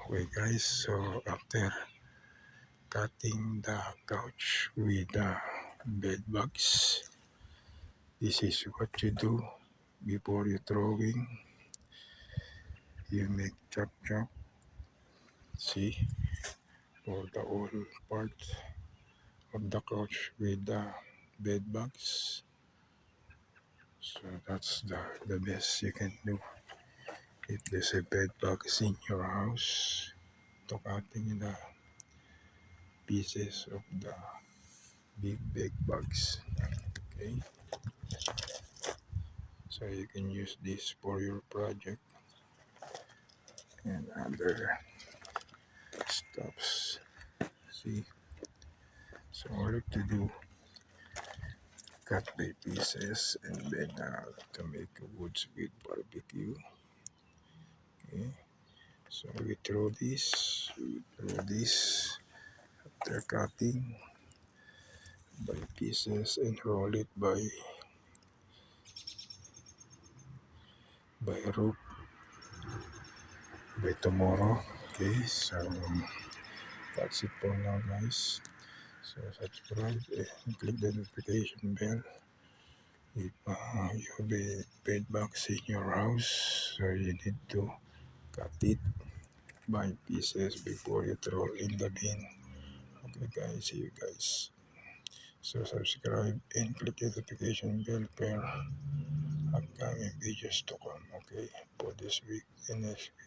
Okay guys, so after cutting the couch with the bed bugs, this is what you do before you throwing. You make chop chop, see, for the whole part of the couch with the bed bugs. So that's the best you can do if there's a bed bugs in your house, to cutting the pieces of the big bed bugs. Okay, so you can use this for your project and other stuffs. See, so all you have to do, cut by pieces and then to make a woods with barbecue. Okay, so we throw this after cutting by pieces and roll it by rope by tomorrow. Okay, so that's it for now guys. So subscribe and click the notification bell if you have a bed bugs in your house, so you need to cut it by pieces before you throw in the bin. Okay guys, see you guys. So subscribe and click the notification bell for upcoming videos to come. Okay, for this week and next week.